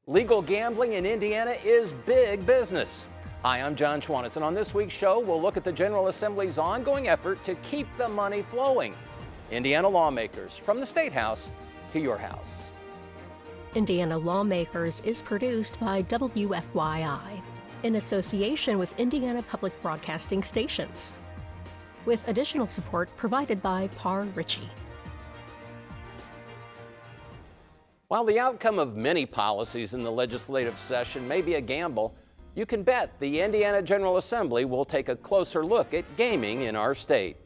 Legal gambling in Indiana is big business. Hi, I'm John Schwanitz, and on this week's show, we'll look at the General Assembly's ongoing effort to keep the money flowing. Indiana lawmakers, from the State House to your house. Indiana Lawmakers is produced by WFYI in association with Indiana Public Broadcasting Stations, with additional support provided by Par Ritchie. While the outcome of many policies in the legislative session may be a gamble, you can bet the Indiana General Assembly will take a closer look at gaming in our state.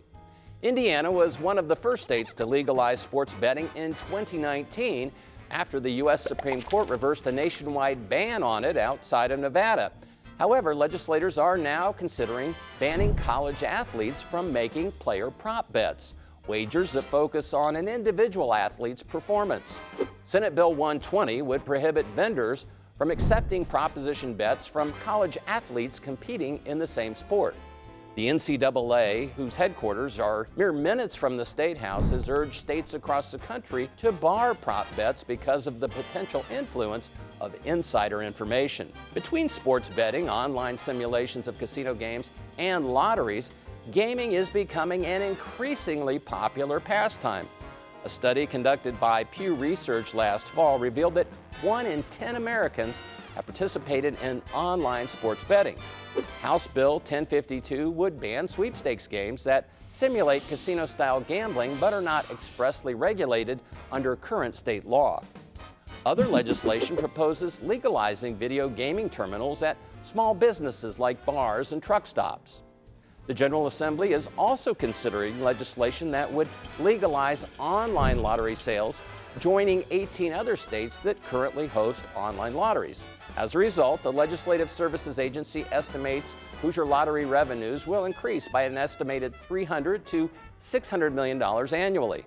Indiana was one of the first states to legalize sports betting in 2019 after the U.S. Supreme Court reversed a nationwide ban on it outside of Nevada. However, legislators are now considering banning college athletes from making player prop bets, wagers that focus on an individual athlete's performance. Senate Bill 120 would prohibit vendors from accepting proposition bets from college athletes competing in the same sport. The NCAA, whose headquarters are mere minutes from the State House, has urged states across the country to bar prop bets because of the potential influence of insider information. Between sports betting, online simulations of casino games, and lotteries, gaming is becoming an increasingly popular pastime. A study conducted by Pew Research last fall revealed that 1 in 10 Americans have participated in online sports betting. House Bill 1052 would ban sweepstakes games that simulate casino-style gambling but are not expressly regulated under current state law. Other legislation proposes legalizing video gaming terminals at small businesses like bars and truck stops. The General Assembly is also considering legislation that would legalize online lottery sales, joining 18 other states that currently host online lotteries. As a result, the Legislative Services Agency estimates Hoosier lottery revenues will increase by an estimated $300 to $600 million annually.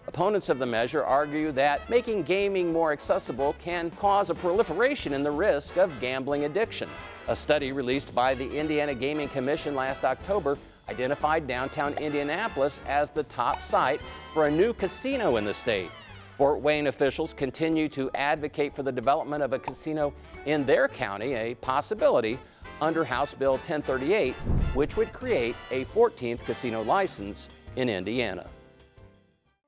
Opponents of the measure argue that making gaming more accessible can cause a proliferation in the risk of gambling addiction. A study released by the Indiana Gaming Commission last October identified downtown Indianapolis as the top site for a new casino in the state. Fort Wayne officials continue to advocate for the development of a casino in their county, a possibility under House Bill 1038, which would create a 14th casino license in Indiana.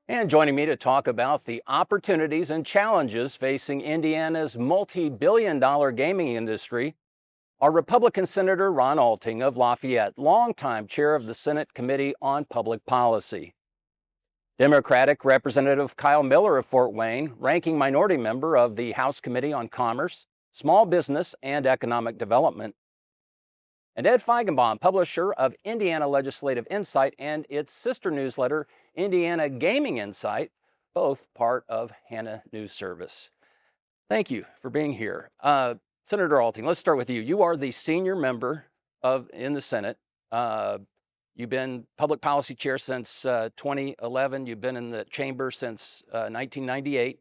And joining me to talk about the opportunities and challenges facing Indiana's multi-billion-dollar gaming industry are Republican Senator Ron Alting of Lafayette, longtime chair of the Senate Committee on Public Policy; Democratic Representative Kyle Miller of Fort Wayne, ranking minority member of the House Committee on Commerce, Small Business, and Economic Development; and Ed Feigenbaum, publisher of Indiana Legislative Insight and its sister newsletter, Indiana Gaming Insight, both part of Hannah News Service. Thank you for being here. Senator Alting, let's start with you. You are the senior member in the Senate. You've been public policy chair since 2011. You've been in the chamber since 1998,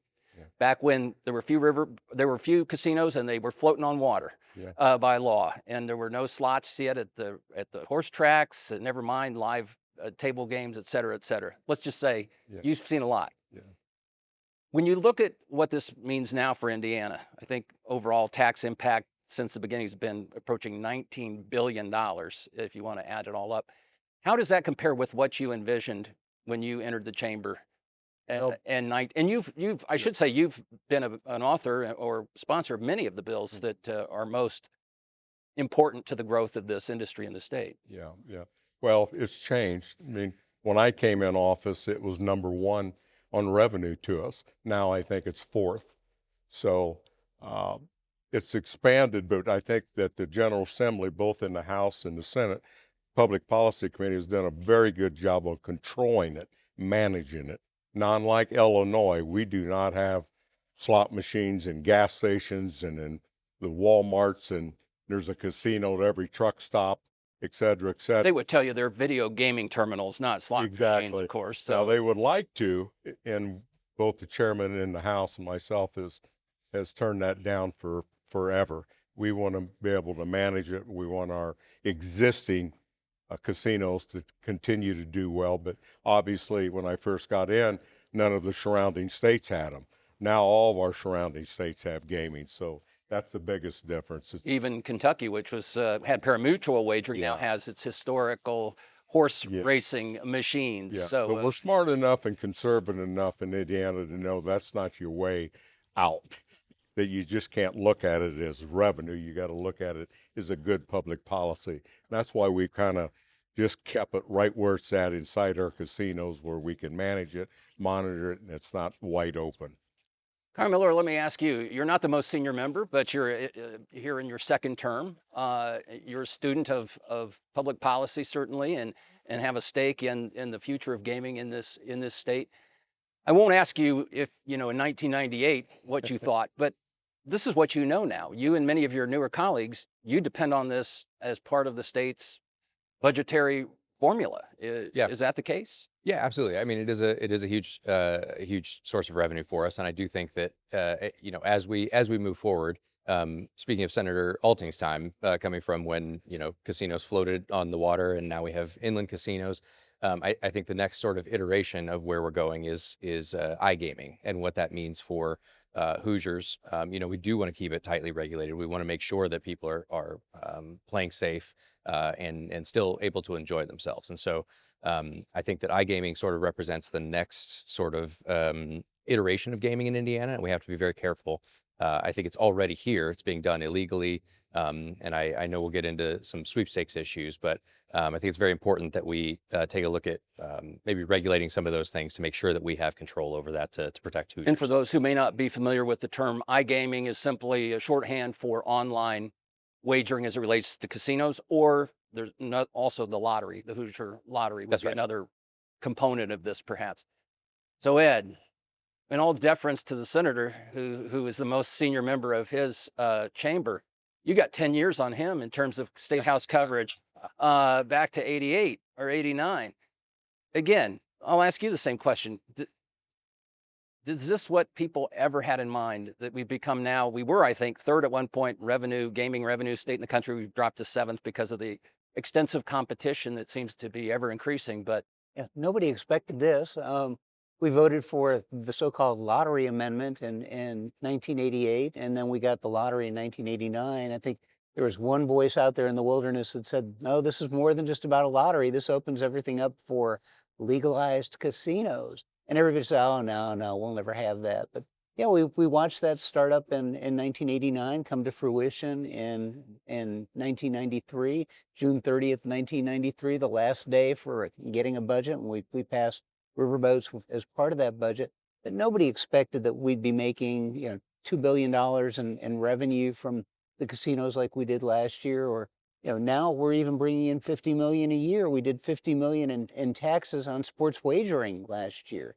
back when there were few casinos and they were floating on water by law, and there were no slots yet at the horse tracks. Never mind live table games, et cetera, et cetera. Let's just say you've seen a lot. Yeah. When you look at what this means now for Indiana, I think overall tax impact since the beginning has been approaching $19 billion, if you want to add it all up. How does that compare with what you envisioned when you entered the chamber? And you've been an author or sponsor of many of the bills that are most important to the growth of this industry in the state. Yeah. Well, it's changed. I mean, when I came in office, it was number one on revenue to us. Now I think it's fourth. So it's expanded, but I think that the General Assembly, both in the House and the Senate, Public Policy Committee has done a very good job of controlling it, managing it. Now, unlike Illinois, we do not have slot machines and gas stations and in the Walmarts, and there's a casino at every truck stop, et cetera, et cetera. They would tell you they're video gaming terminals, not slot machines, of course. So now, they would like to, and both the chairman in the House and myself has turned that down for forever. We want to be able to manage it. We want our existing casinos to continue to do well. But obviously, when I first got in, none of the surrounding states had them. Now all of our surrounding states have gaming, so that's the biggest difference. Even Kentucky, which was had parimutuel wagering, now has its historical horse racing machines. Yeah, So, but we're smart enough and conservative enough in Indiana to know that's not your way out, that you just can't look at it as revenue. You got to look at it as a good public policy. And that's why we kind of just kept it right where it's at inside our casinos, where we can manage it, monitor it, and it's not wide open. Conor Miller, let me ask you, you're not the most senior member, but you're here in your second term. You're a student of public policy, certainly, and have a stake in the future of gaming in this state. I won't ask you if, in 1998, what you thought, but this is what you know now. You and many of your newer colleagues, you depend on this as part of the state's budgetary formula. Is that the case? Yeah, absolutely. I mean, it is a huge source of revenue for us, and I do think that as we move forward. Speaking of Senator Alting's time, coming from when casinos floated on the water, and now we have inland casinos. I think the next sort of iteration of where we're going is iGaming and what that means for Hoosiers. We do want to keep it tightly regulated. We want to make sure that people are playing safe and still able to enjoy themselves. And so I think that iGaming sort of represents the next sort of iteration of gaming in Indiana, and we have to be very careful. I think it's already here. It's being done illegally. And I know we'll get into some sweepstakes issues, but I think it's very important that we take a look at maybe regulating some of those things to make sure that we have control over that to protect Hoosiers. And for those who may not be familiar with the term, iGaming is simply a shorthand for online wagering as it relates to casinos, or there's also the lottery, the Hoosier Lottery would be another component of this, perhaps. So, Ed, in all deference to the senator, who is the most senior member of his chamber, you got 10 years on him in terms of State House coverage back to 88 or 89. Again, I'll ask you the same question. Is this what people ever had in mind, that we've become now? We were, I think, third at one point gaming revenue state in the country. We've dropped to seventh because of the extensive competition that seems to be ever increasing. But yeah, nobody expected this. We voted for the so-called lottery amendment in 1988, and then we got the lottery in 1989. I think there was one voice out there in the wilderness that said, no, this is more than just about a lottery. This opens everything up for legalized casinos. And everybody said, oh, no, we'll never have that. But yeah, we watched that start up in 1989, come to fruition in 1993, June 30th, 1993, the last day for getting a budget, and we passed riverboats as part of that budget. But nobody expected that we'd be making $2 billion in revenue from the casinos like we did last year, or now we're even bringing in $50 million a year. We did $50 million in taxes on sports wagering last year.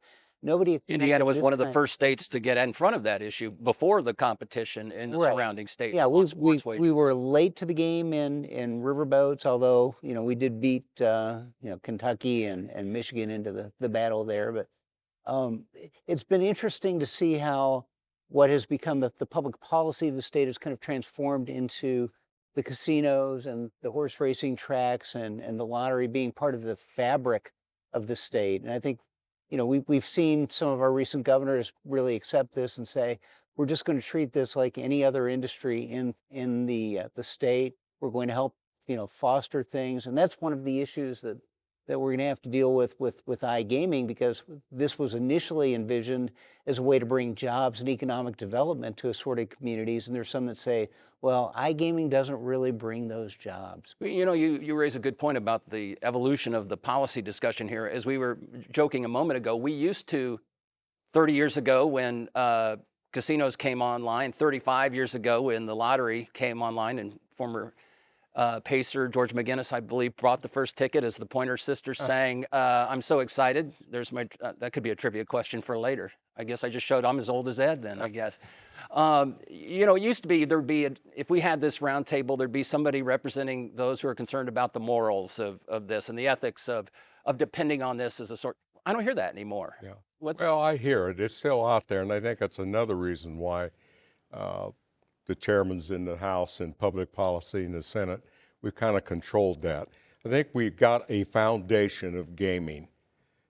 Indiana was one of the first states to get in front of that issue before the competition in the surrounding states. Yeah, we were late to the game in riverboats, although we did beat Kentucky and Michigan into the battle there. But it's been interesting to see how what has become the public policy of the state has kind of transformed into the casinos and the horse racing tracks and the lottery being part of the fabric of the state. And I think we've seen some of our recent governors really accept this and say, we're just going to treat this like any other industry in the state. We're going to help, foster things. And that's one of the issues that we're going to have to deal with iGaming, because this was initially envisioned as a way to bring jobs and economic development to assorted communities. And there's some that say, well, iGaming doesn't really bring those jobs. You raise a good point about the evolution of the policy discussion here. As we were joking a moment ago, we used to, 30 years ago when casinos came online, 35 years ago when the lottery came online, and former Pacer George McGinnis, I believe, brought the first ticket as the Pointer Sisters sang, I'm so excited. There's that could be a trivia question for later. I guess I just showed I'm as old as Ed then, I guess. It used to be if we had this round table, there'd be somebody representing those who are concerned about the morals of this and the ethics of depending on this as a sort. I don't hear that anymore. Yeah. Well, I hear it. It's still out there, and I think that's another reason why the chairman's in the House and public policy in the Senate, we've kind of controlled that. I think we've got a foundation of gaming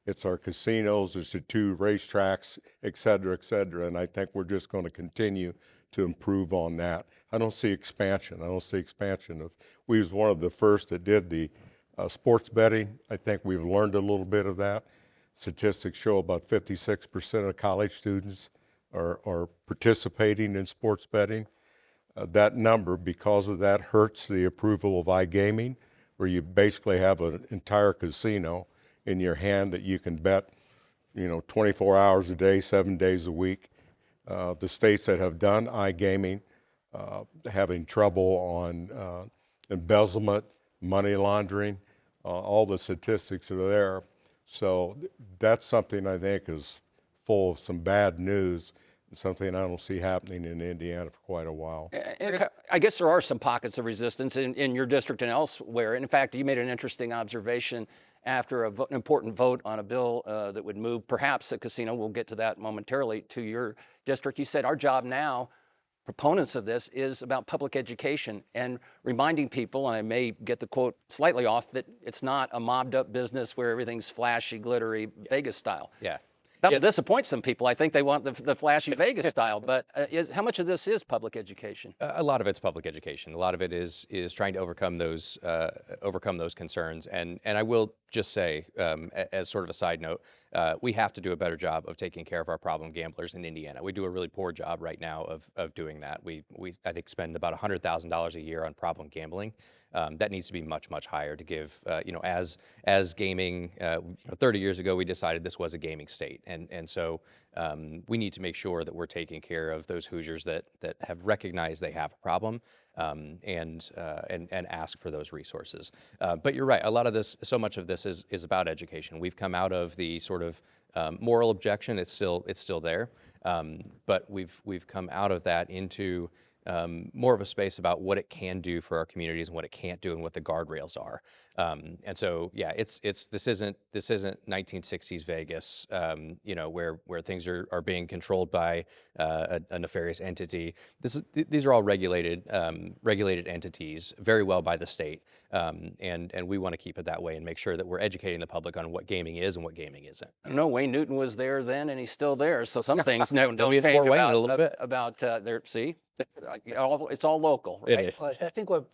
it's our casinos, it's the 2 racetracks, et cetera, et cetera. And I think we're just going to continue to improve on that. I don't see expansion. We was one of the first that did the sports betting. I think we've learned a little bit of that. Statistics show about 56% of college students are participating in sports betting. That number, because of that, hurts the approval of iGaming, where you basically have an entire casino in your hand that you can bet, 24 hours a day, 7 days a week. The states that have done iGaming having trouble on embezzlement, money laundering, all the statistics are there. So that's something I think is full of some bad news, and something I don't see happening in Indiana for quite a while. I guess there are some pockets of resistance in your district and elsewhere. In fact, you made an interesting observation after an important vote on a bill that would move perhaps a casino, we'll get to that momentarily, to your district. You said our job now, proponents of this, is about public education and reminding people, and I may get the quote slightly off, that it's not a mobbed up business where everything's flashy, glittery, Vegas style. Yeah. That will disappoint some people. I think they want the flashy Vegas style, but how much of this is public education? A lot of it's public education. A lot of it is trying to overcome those concerns. And I will just say, as sort of a side note, we have to do a better job of taking care of our problem gamblers in Indiana. We do a really poor job right now of doing that. We I think spend about $100,000 a year on problem gambling. That needs to be much, much higher to give, as gaming, 30 years ago, we decided this was a gaming state. And so we need to make sure that we're taking care of those Hoosiers that have recognized they have a problem and ask for those resources. But you're right, a lot of this, so much of this is about education. We've come out of the sort of moral objection, it's still there, but we've come out of that into more of a space about what it can do for our communities and what it can't do and what the guardrails are. And so, yeah, this isn't 1960s Vegas, where things are being controlled by a nefarious entity. These are all regulated entities very well by the state, and we want to keep it that way and make sure that we're educating the public on what gaming is and what gaming isn't. No, Wayne Newton was there then, and he's still there. So some things don't be change Wayne a little bit. about their. See, it's all local, right? Well, I think what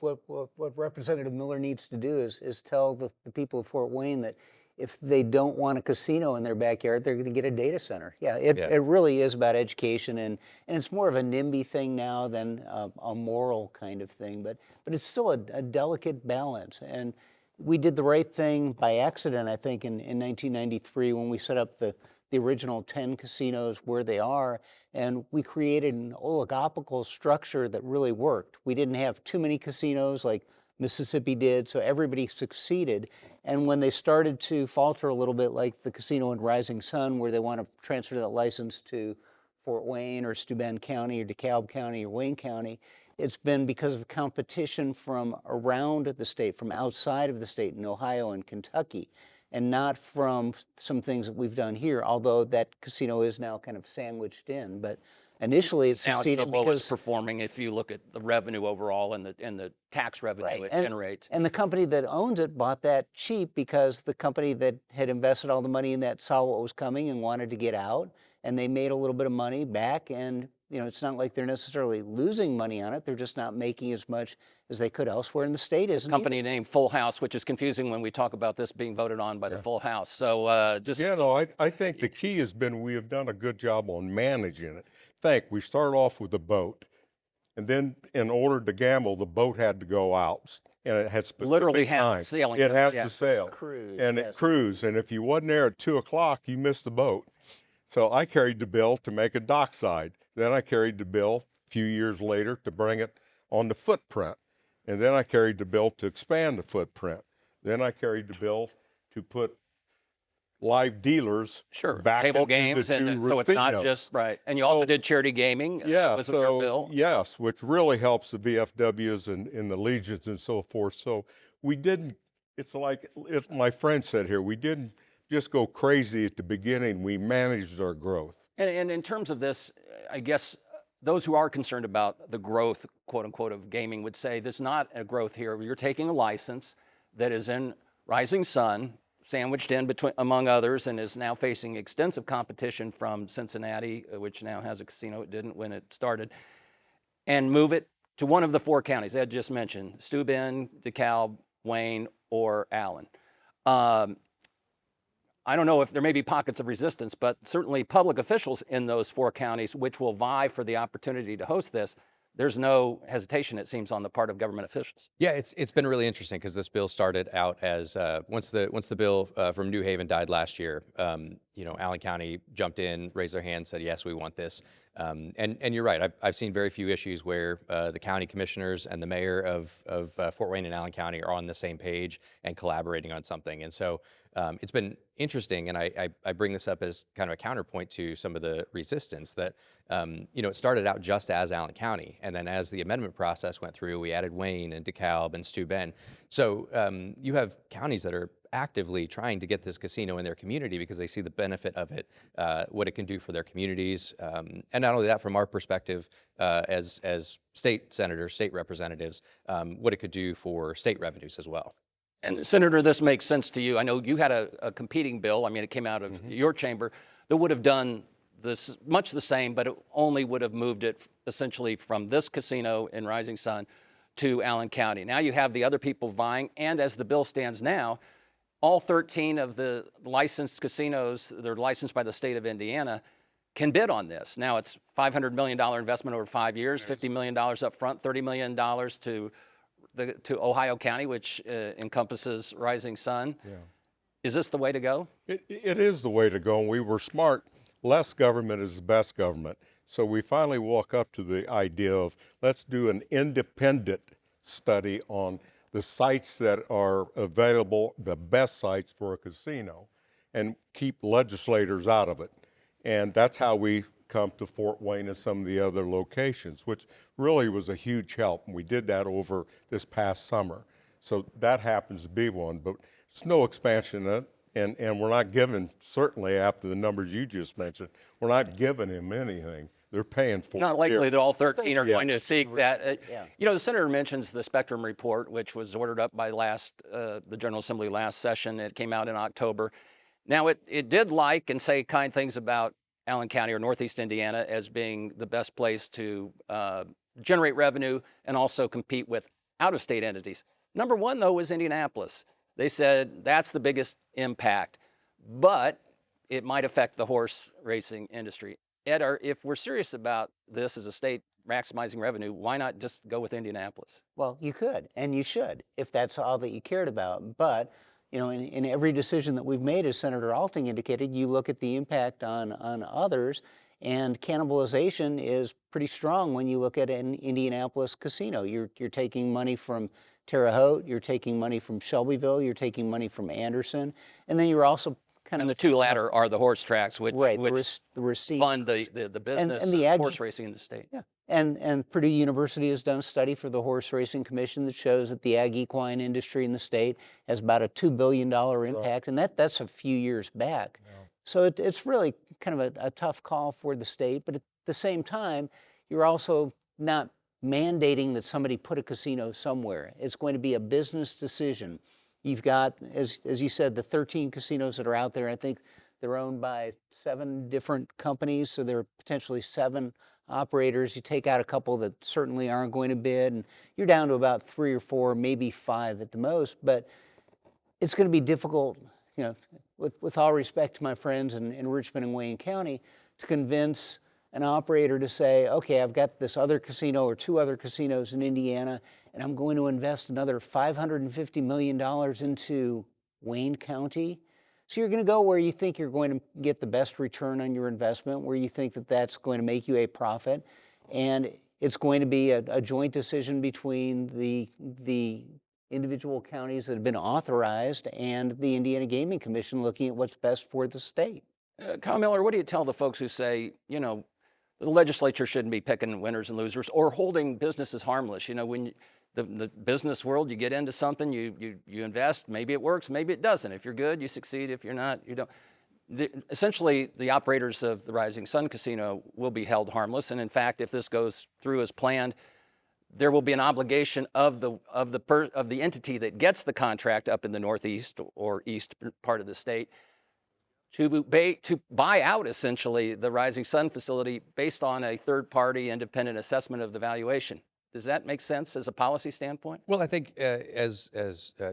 Representative Miller needs to do is tell the people of Fort Wayne that if they don't want a casino in their backyard, they're going to get a data center. It really is about education, and it's more of a NIMBY thing now than a moral kind of thing, but it's still a delicate balance. And we did the right thing by accident, I think, in 1993 when we set up the original 10 casinos where they are, and we created an oligopolical structure that really worked. We didn't have too many casinos like Mississippi did, so everybody succeeded. And when they started to falter a little bit, like the casino in Rising Sun, where they want to transfer that license to Fort Wayne or Steuben County or DeKalb County or Wayne County, it's been because of competition from around the state, from outside of the state in Ohio and Kentucky, and not from some things that we've done here, although that casino is now kind of sandwiched in. But initially it succeeded now it's the lowest because performing if you look at the revenue overall and the tax revenue it generates. And the company that owns it bought that cheap because the company that had invested all the money in that saw what was coming and wanted to get out, and they made a little bit of money back. And it's not like they're necessarily losing money on it. They're just not making as much as they could elsewhere in the state. Isn't company named Full House, which is confusing when we talk about this being voted on by the Full House. So I think the key has been we have done a good job on managing it. We start off with the boat, and then in order to gamble, the boat had to go out, and it had specific literally time. sailing. It has to sail, Cruise, and it cruised. And if you wasn't there at 2 o'clock, you missed the boat. So I carried the bill to make a dockside. Then I carried the bill a few years later to bring it on the footprint. And then I carried the bill to expand the footprint. Then I carried the bill to put live dealers back table into games, the and new so it's not racinos. just right. And you also did charity gaming. Was it your bill? Yes, which really helps the VFWs and the legions and so forth. So we didn't. It's like my friend said here. We didn't just go crazy at the beginning. We managed our growth. And in terms of this, I guess those who are concerned about the growth, quote unquote, of gaming would say there's not a growth here. You're taking a license that is in Rising Sun, sandwiched in between, among others, and is now facing extensive competition from Cincinnati, which now has a casino. It didn't when it started, and move it to one of the 4 counties Ed just mentioned: Steuben, DeKalb, Wayne, or Allen. I don't know if there may be pockets of resistance, but certainly public officials in those 4 counties, which will vie for the opportunity to host this, there's no hesitation, it seems, on the part of government officials. Yeah, it's been really interesting because this bill started out as once the bill from New Haven died last year. Allen County jumped in, raised their hand, said yes, we want this. And you're right. I've seen very few issues where the county commissioners and the mayor of Fort Wayne and Allen County are on the same page and collaborating on something. And so it's been interesting, and I bring this up as kind of a counterpoint to some of the resistance that it started out just as Allen County, and then as the amendment process went through, we added Wayne and DeKalb and Steuben. So you have counties that are actively trying to get this casino in their community because they see the benefit of it, what it can do for their communities, and not only that, from our perspective as state senators, state representatives, what it could do for state revenues as well. And Senator, this makes sense to you. I know you had a competing bill. I mean, it came out of your chamber that would have done this much the same, but it only would have moved it essentially from this casino in Rising Sun to Allen County. Now you have the other people vying, and as the bill stands now, all 13 of the licensed casinos that are licensed by the state of Indiana can bid on this. Now it's $500 million investment over 5 years, $50 million up front, $30 million to Ohio County, which encompasses Rising Sun. Yeah. Is this the way to go? It is the way to go, and we were smart. Less government is the best government. So we finally walk up to the idea of let's do an independent study on the sites that are available, the best sites for a casino, and keep legislators out of it. And that's how we come to Fort Wayne and some of the other locations, which really was a huge help. And we did that over this past summer. So that happens to be one, but it's no expansion in it. And we're not giving, certainly after the numbers you just mentioned, we're not giving him anything. They're paying for it. Not likely that all 13 are Yeah. going to seek that. Yeah. The senator mentions the Spectrum report, which was ordered up by the General Assembly last session. It came out in October. Now, it did like and say kind things about Allen County or Northeast Indiana as being the best place to generate revenue and also compete with out-of-state entities. Number one, though, was Indianapolis. They said that's the biggest impact, but it might affect the horse racing industry. Ed, if we're serious about this as a state maximizing revenue, why not just go with Indianapolis? Well, you could, and you should, if that's all that you cared about. But, in every decision that we've made, as Senator Alting indicated, you look at the impact on others, and cannibalization is pretty strong when you look at an Indianapolis casino. You're taking money from Terre Haute, you're taking money from Shelbyville, you're taking money from Anderson, and then you're also And the two latter are the horse tracks, which, right, which the receipt fund the business and the of horse racing in the state. Yeah, and Purdue University has done a study for the Horse Racing Commission that shows that the ag equine industry in the state has about a $2 billion impact, and that's a few years back. Yeah. So it's really kind of a tough call for the state, but at the same time, you're also not mandating that somebody put a casino somewhere. It's going to be a business decision. You've got, as you said, the 13 casinos that are out there. I think they're owned by 7 different companies, so there are potentially 7 operators. You take out a couple that certainly aren't going to bid, and you're down to about 3 or 4, maybe 5 at the most. But it's going to be difficult, with all respect to my friends in Richmond and Wayne County, to convince an operator to say, okay, I've got this other casino or 2 other casinos in Indiana, and I'm going to invest another $550 million into Wayne County. So you're going to go where you think you're going to get the best return on your investment, where you think that that's going to make you a profit, and it's going to be a joint decision between the individual counties that have been authorized and the Indiana Gaming Commission looking at what's best for the state. Kyle Miller, what do you tell the folks who say, the legislature shouldn't be picking winners and losers or holding businesses harmless? When the business world, you get into something, you invest, maybe it works, maybe it doesn't. If you're good, you succeed. If you're not, you don't. Essentially, the operators of the Rising Sun Casino will be held harmless. And in fact, if this goes through as planned, there will be an obligation of the entity that gets the contract up in the Northeast or east part of the state to buy out essentially the Rising Sun facility based on a third-party independent assessment of the valuation. Does that make sense as a policy standpoint? Well, I think as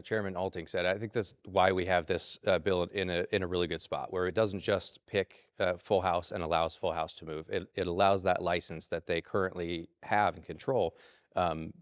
Chairman Alting said, I think that's why we have this bill in a really good spot, where it doesn't just pick Full House and allows Full House to move. It allows that license that they currently have and control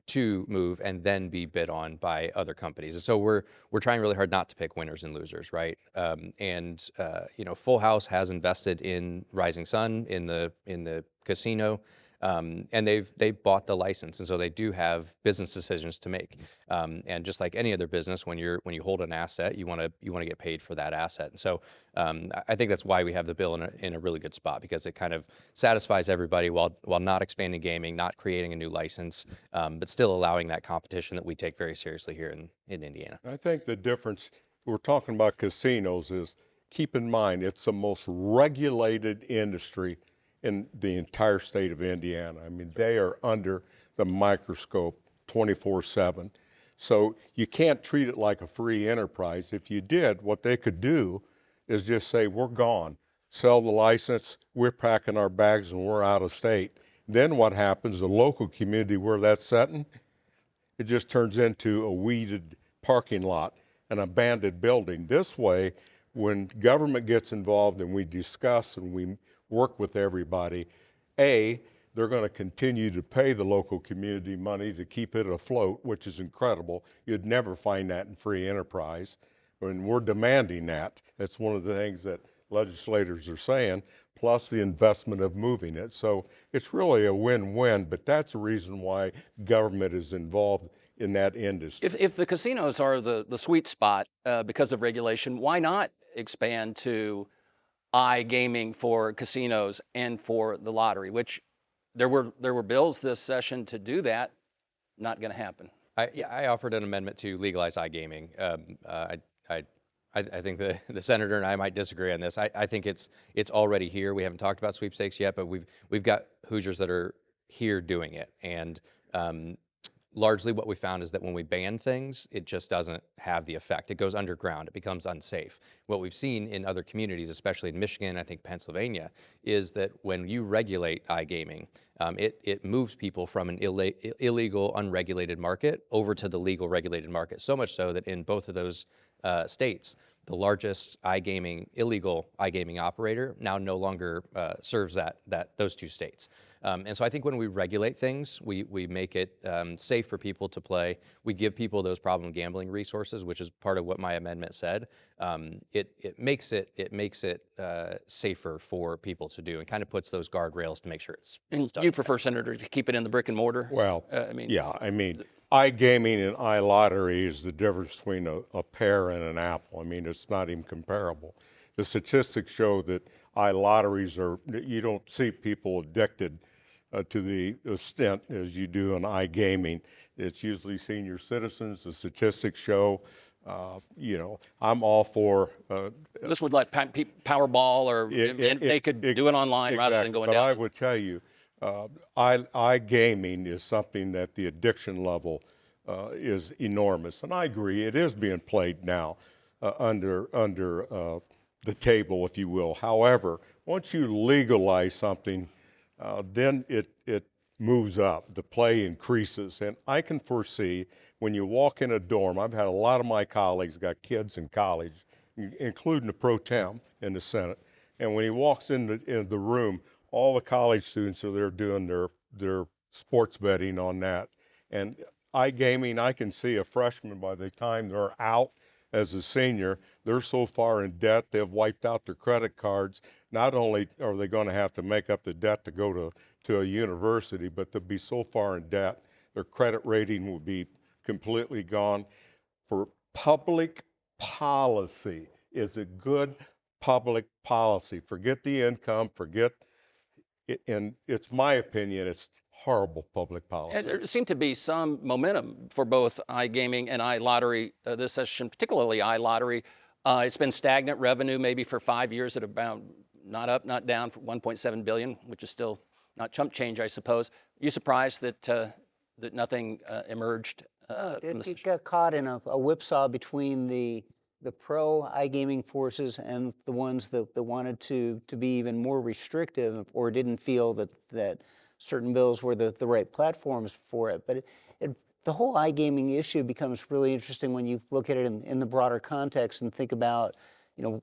to move and then be bid on by other companies. And so we're trying really hard not to pick winners and losers, right? Full House has invested in Rising Sun, in the casino. And they've bought the license, and so they do have business decisions to make. And just like any other business, when you hold an asset, you want to get paid for that asset. And so I think that's why we have the bill in a really good spot, because it kind of satisfies everybody while not expanding gaming, not creating a new license, but still allowing that competition that we take very seriously here in Indiana. I think the difference, we're talking about casinos, is keep in mind it's the most regulated industry in the entire state of Indiana. I mean, they are under the microscope 24/7. So you can't treat it like a free enterprise. If you did, what they could do is just say, we're gone, sell the license, we're packing our bags and we're out of state. Then what happens, the local community where that's setting, it just turns into a weeded parking lot, an abandoned building. This way, when government gets involved and we discuss and we work with everybody, they're going to continue to pay the local community money to keep it afloat, which is incredible. You'd never find that in free enterprise. And we're demanding that. That's one of the things that legislators are saying, plus the investment of moving it. So it's really a win-win, but that's the reason why government is involved in that industry. If the casinos are the sweet spot because of regulation, why not expand to iGaming for casinos and for the lottery, which there were bills this session to do that? Not going to happen. I offered an amendment to legalize iGaming. I think the senator and I might disagree on this. I think it's already here. We haven't talked about sweepstakes yet, but we've got Hoosiers that are here doing it. And largely what we found is that when we ban things, it just doesn't have the effect. It goes underground. It becomes unsafe. What we've seen in other communities, especially in Michigan, I think Pennsylvania, is that when you regulate iGaming, it moves people from an illegal, unregulated market over to the legal, regulated market. So much so that in both of those states, the largest illegal iGaming operator now no longer serves those two states. And so I think when we regulate things, we make it safe for people to play. We give people those problem gambling resources, which is part of what my amendment said. It makes it safer for people to do, and kind of puts those guardrails to make sure it's. And you prefer, Senator, to keep it in the brick and mortar? Well, iGaming and iLottery is the difference between a pear and an apple. I mean, it's not even comparable. The statistics show that iLotteries you don't see people addicted to the extent as you do in iGaming. It's usually senior citizens. The statistics show, I'm all for. This would let Powerball they could do it online rather than going down. But I would tell you, iGaming is something that the addiction level is enormous. And I agree, it is being played now under the table, if you will. However, once you legalize something, then it moves up. The play increases. And I can foresee when you walk in a dorm, I've had a lot of my colleagues got kids in college, including the pro tem in the Senate. And when he walks in the room, all the college students are there doing their sports betting on that. And iGaming, I can see a freshman, by the time they're out as a senior, they're so far in debt, they've wiped out their credit cards. Not only are they going to have to make up the debt to go to a university, but they'll be so far in debt, their credit rating will be completely gone. For public policy, is a good public policy. Forget the income, and it's my opinion, it's horrible public policy. There seemed to be some momentum for both iGaming and iLottery this session, particularly iLottery. It's been stagnant revenue maybe for 5 years at about, not up, not down, for $1.7 billion, which is still not chump change, I suppose. Are you surprised that nothing emerged. It got caught in a whipsaw between the pro iGaming forces and the ones that wanted to be even more restrictive or didn't feel that certain bills were the right platforms for it. But the whole iGaming issue becomes really interesting when you look at it in the broader context and think about,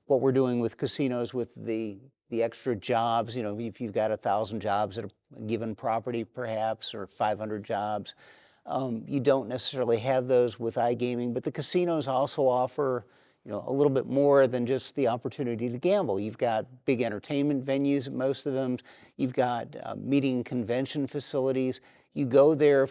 what we're doing with casinos with the extra jobs. If you've got 1,000 jobs at a given property, perhaps, or 500 jobs, you don't necessarily have those with iGaming. But the casinos also offer, a little bit more than just the opportunity to gamble. You've got big entertainment venues at most of them. You've got meeting convention facilities. You go there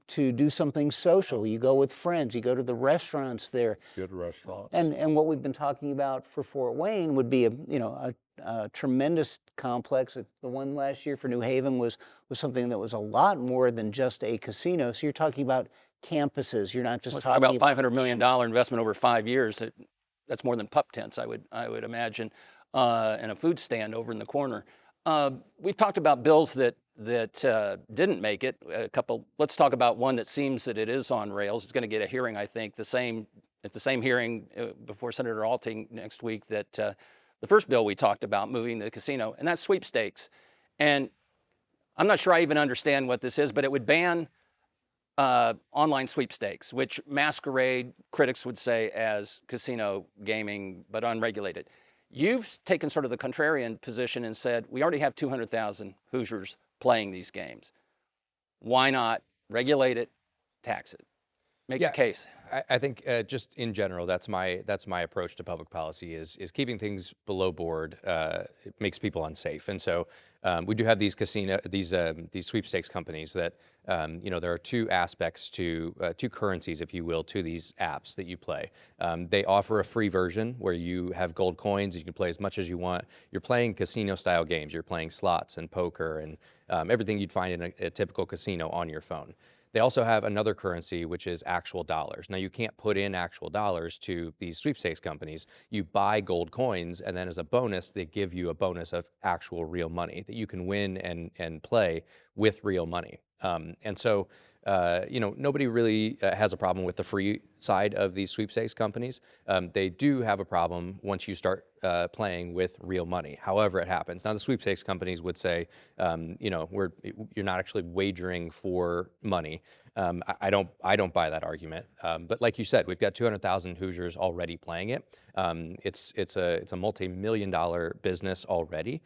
to do something social. You go with friends. You go to the restaurants there. Good restaurants. And what we've been talking about for Fort Wayne would be a tremendous complex. The one last year for New Haven was something that was a lot more than just a casino. So you're talking about campuses. You're not just talking about $500 million investment over 5 years. That's more than pup tents, I would imagine, and a food stand over in the corner. We've talked about bills that didn't make it. Let's talk about one that seems that it is on rails. It's going to get a hearing, I think, at the same hearing before Senator Alting next week. That the first bill we talked about, moving the casino, and that's sweepstakes. And I'm not sure I even understand what this is, but it would ban online sweepstakes, which masquerade, critics would say, as casino gaming, but unregulated. You've taken sort of the contrarian position and said, we already have 200,000 Hoosiers playing these games. Why not regulate it, tax it? Make a case. I think just in general, that's my approach to public policy is keeping things below board. It makes people unsafe, and so we do have these sweepstakes companies that there are two aspects to two currencies, if you will, to these apps that you play. They offer a free version where you have gold coins. You can play as much as you want. You're playing casino-style games. You're playing slots and poker and everything you'd find in a typical casino on your phone. They also have another currency, which is actual dollars. Now, you can't put in actual dollars to these sweepstakes companies. You buy gold coins, and then as a bonus, they give you a bonus of actual real money that you can win and play with real money. And so, nobody really has a problem with the free side of these sweepstakes companies. They do have a problem once you start playing with real money, however it happens. Now, the sweepstakes companies would say, you're not actually wagering for money. I don't buy that argument. But like you said, we've got 200,000 Hoosiers already playing it. It's a multi-million-dollar business already,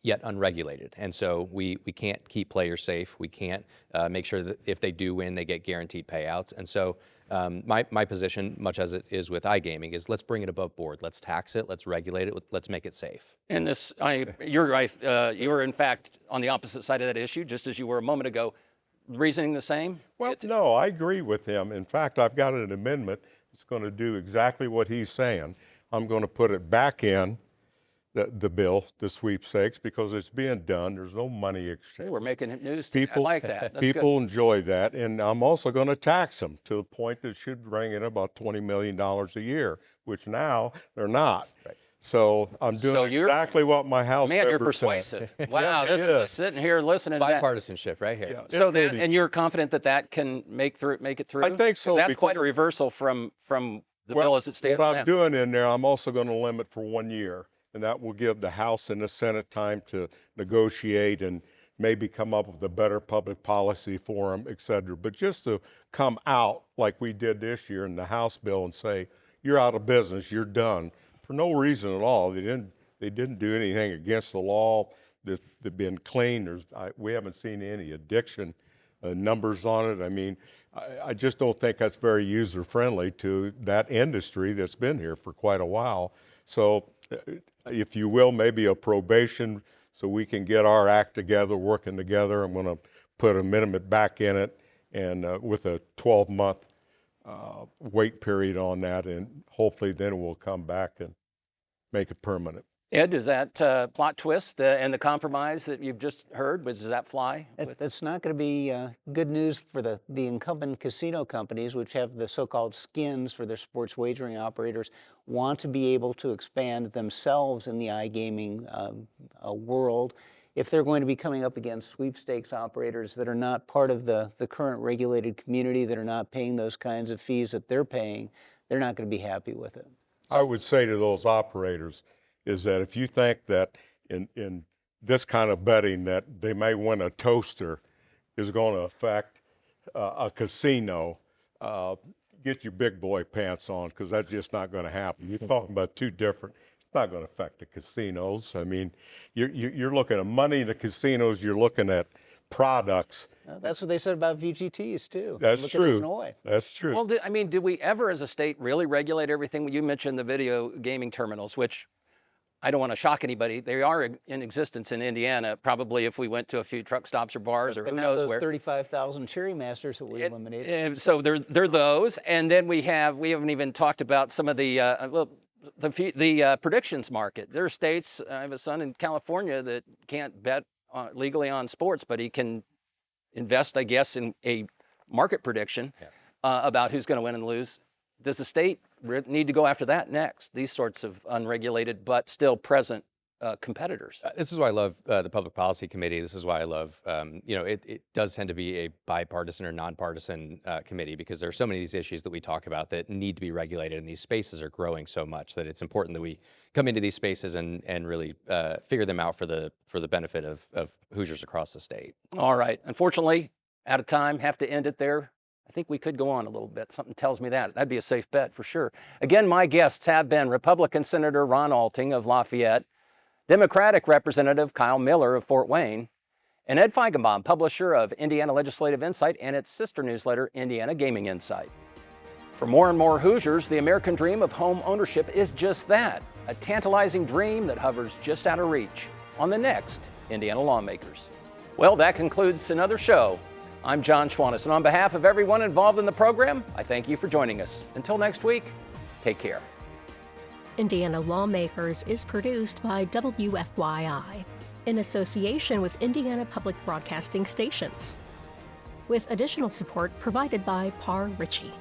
yet unregulated. And so we can't keep players safe. We can't make sure that if they do win, they get guaranteed payouts. And so my position, much as it is with iGaming, is let's bring it above board. Let's tax it. Let's regulate it. Let's make it safe. And you're right. You were in fact on the opposite side of that issue, just as you were a moment ago. Reasoning the same? Well, no, I agree with him. In fact, I've got an amendment that's going to do exactly what he's saying. I'm going to put it back in the bill, the sweepstakes, because it's being done. There's no money exchange. We're making news. I like that. That's people good. Enjoy that. And I'm also going to tax them to the point that should bring in about $20 million a year, which now they're not. Right. So I'm doing exactly what my House member you're persuasive. Wow, this is sitting here listening to that. Bipartisanship right here. Yeah, so and you're confident that can make it through? I think so. That's quite a reversal from the bill as it stands now. What I'm doing in there, I'm also going to limit for 1 year, and that will give the House and the Senate time to negotiate and maybe come up with a better public policy for them, et cetera. But just to come out like we did this year in the House bill and say, you're out of business, you're done, for no reason at all. They didn't do anything against the law. They've been clean. We haven't seen any addiction numbers on it. I mean, I just don't think that's very user-friendly to that industry that's been here for quite a while. So if you will, maybe a probation so we can get our act together, working together. I'm going to put an amendment back in it and with a 12-month wait period on that, and hopefully then we'll come back and make it permanent. Ed, does that plot twist and the compromise that you've just heard, does that fly? That's not going to be good news for the incumbent casino companies, which have the so-called skins for their sports wagering operators, want to be able to expand themselves in the iGaming world. if they're going to be coming up against sweepstakes operators that are not part of the current regulated community, that are not paying those kinds of fees that they're paying, they're not going to be happy with it. I would say to those operators is that if you think that in this kind of betting that they may win a toaster is going to affect a casino, get your big boy pants on, because that's just not going to happen. You're talking about two different. It's not going to affect the casinos. I mean, you're looking at money in the casinos. You're looking at products. That's what they said about VGTs too. That's Look true. At Illinois. That's true. Well, did we ever as a state really regulate everything? You mentioned the video gaming terminals, which I don't want to shock anybody. They are in existence in Indiana. Probably if we went to a few truck stops or bars or But who not knows those where. 35,000 Cherry Masters that we eliminated. So they're those, and then we haven't even talked about some of the predictions market. There are states. I have a son in California that can't bet legally on sports, but he can invest, I guess, in a market prediction about who's going to win and lose. Does the state need to go after that next? These sorts of unregulated but still present competitors. This is why I love the Public Policy Committee. This is why I love, it does tend to be a bipartisan or nonpartisan committee, because there are so many of these issues that we talk about that need to be regulated, and these spaces are growing so much that it's important that we come into these spaces and really figure them out for the benefit of Hoosiers across the state. All right. Unfortunately, out of time, have to end it there. I think we could go on a little bit. Something tells me that. That'd be a safe bet for sure. Again, my guests have been Republican Senator Ron Alting of Lafayette, Democratic Representative Kyle Miller of Fort Wayne, and Ed Feigenbaum, publisher of Indiana Legislative Insight and its sister newsletter, Indiana Gaming Insight. For more and more Hoosiers, the American dream of home ownership is just that, a tantalizing dream that hovers just out of reach on the next Indiana Lawmakers. Well, that concludes another show. I'm John Schwannis, and on behalf of everyone involved in the program, I thank you for joining us. Until next week, take care. Indiana Lawmakers is produced by WFYI in association with Indiana Public Broadcasting Stations, with additional support provided by Par Ritchie.